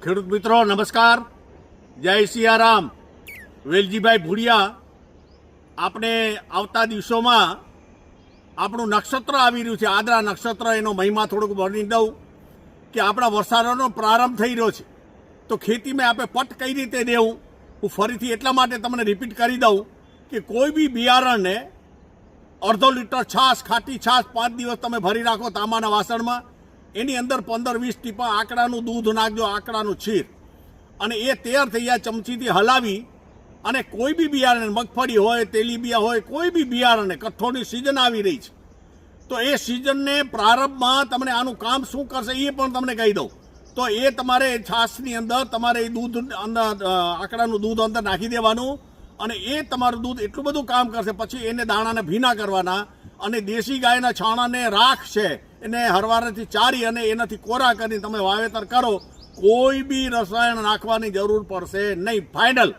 ખેડૂત મિત્રો નમસ્કાર, જય સિયારામ. વેલજીભાઈ ભુડિયા, આપણે આવતા દિવસોમાં આપણું નક્ષત્ર આવી રહ્યું છે, આદ્રા નક્ષત્ર. એનો મહિમા થોડુંક વર્ણવી દઉં કે આપણા વરસાદનો પ્રારંભ થઈ રહ્યો છે, તો ખેતીમાં આપણે પટ કઈ રીતે દેવું, હું ફરીથી એટલા માટે તમને રિપીટ કરી દઉં કે કોઈ બી બિયારણને અડધો લીટર છાશ, ખાટી છાશ 5 દિવસ તમે ભરી રાખો તાંબાના વાસણમાં, એની અંદર 15-20 ટીપા આકડાનું દૂધ નાખજો, આકડાનું છીર, અને એ તૈયાર થઈ જાય ચમચીથી હલાવી. અને કોઈ બી બિયારણ, મગફળી હોય, તેલીબિયા હોય, કોઈ બી બિયારણને, કઠોળની સિઝન આવી રહી છે, તો એ સિઝનને પ્રારંભમાં તમને આનું કામ શું કરશે એ પણ તમને કહી દઉં. તો એ તમારે છાશની અંદર તમારે એ દૂધ અંદર, આકડાનું દૂધ અંદર નાખી દેવાનું, અને એ તમારું દૂધ એટલું બધું કામ કરશે. પછી એને દાણાને ભીના કરવાના, અને દેશી ગાયના છાણાને રાખ છે એને હરવારેથી ચારી અને એનાથી કોરા કરીને તમે વાવેતર કરો. કોઈ બી રસાયણ નાખવાની જરૂર પડશે નહીં, ફાઇનલ.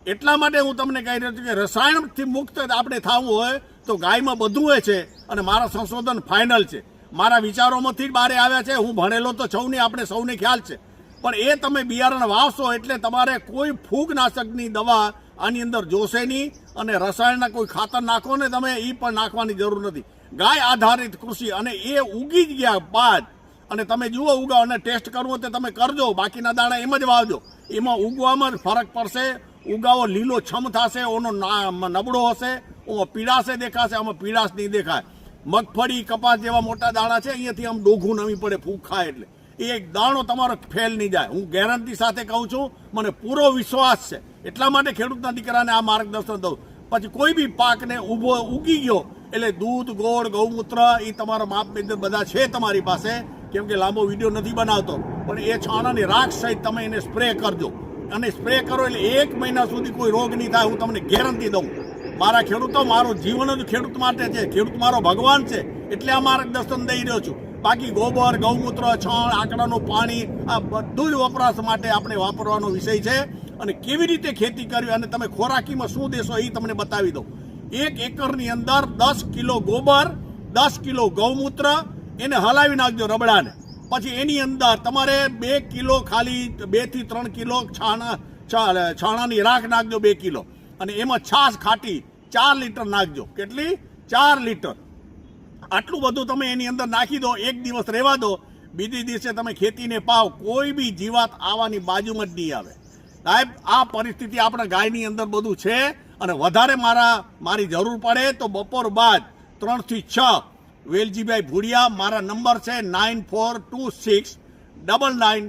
એટલા માટે હું તમને કહી રહ્યો છું કે રસાયણથી મુક્ત આપણે થવું હોય તો ગાયમાં બધું હોય છે, અને મારા સંશોધન ફાઇનલ છે, મારા વિચારોમાંથી જ બહાર આવ્યા છે. હું ભણેલો તો સૌને, આપણે સૌને ખ્યાલ છે, પણ એ તમે બિયારણ વાવશો એટલે તમારે કોઈ ફૂગનાશકની દવા આની અંદર જોશે નહીં, અને રસાયણના કોઈ ખાતર નાખો ને તમે, એ પણ નાખવાની જરૂર નથી. ગાય આધારિત કૃષિ, અને એ ઉગી જ ગયા બાદ અને તમે જુઓ ઉગાવો, અને ટેસ્ટ કરવો તો તમે કરજો, બાકીના દાણા એમ જ વાવજો. એમાં ઉગવામાં જ ફરક પડશે. ઉગાવો લીલો છમ થશે, ઓનો નબળો હશે, ઓમાં પીળાશે દેખાશે, આમાં પીળાશ નહીં દેખાય. મગફળી, કપાસ જેવા મોટા દાણા છે, અહીંયાથી આમ ડોઘું નમી પડે ફૂગ ખાય એટલે એક દાણો તમારો ફેલ નહીં જાય. હું ગેરંટી સાથે કહું છું, મને પૂરો વિશ્વાસ છે. એટલા માટે ખેડૂતના દીકરાને આ માર્ગદર્શન દઉં. પછી કોઈ બી પાકને ઊભો ઉગી ગયો એટલે દૂધ, ગોળ, ગૌમૂત્ર એ તમારા માપ બધા છે તમારી પાસે, કેમ કે લાંબો વિડીયો નથી બનાવતો, પણ એ છાણાની રાખ સહિત તમે એને સ્પ્રે કરજો. અને સ્પ્રે કરો એટલે 1 મહિના સુધી કોઈ રોગ નહીં થાય, હું તમને ગેરંટી દઉં. મારા ખેડૂતો, મારું જીવન જ ખેડૂત માટે છે, ખેડૂત મારો ભગવાન છે, એટલે આ માર્ગદર્શન દઈ રહ્યો છું. બાકી ગોબર, ગૌમૂત્ર, છાણ, આકડાનું પાણી, આ બધું જ વપરાશ માટે આપણે વાપરવાનો વિષય છે. અને કેવી રીતે ખેતી કરવી અને તમે ખોરાકીમાં શું દેશો એ તમને બતાવી દઉં. 1 એકરની અંદર 10 કિલો ગોબર, 10 કિલો ગૌમૂત્ર, એને હલાવી નાખજો રબડાને. પછી એની અંદર તમારે 2 કિલો, ખાલી 2 થી 3 કિલો છાણાની રાખ નાખજો, 2 કિલો. અને એમાં છાશ ખાટી 4 લીટર નાખજો. કેટલી? 4 લીટર. આટલું બધું તમે એની અંદર નાખી દો, 1 દિવસ રહેવા દો, બીજી દિવસે તમે ખેતીને પાવ, કોઈ બી જીવાત આવવાની બાજુમાં જ નહીં આવે. સાહેબ, આ પરિસ્થિતિ આપણા ગાયની અંદર બધું છે. અને વધારે મારી જરૂર પડે તો બપોર બાદ 3 થી 6 વેલજીભાઈ ભુડિયા, મારા નંબર છે 942699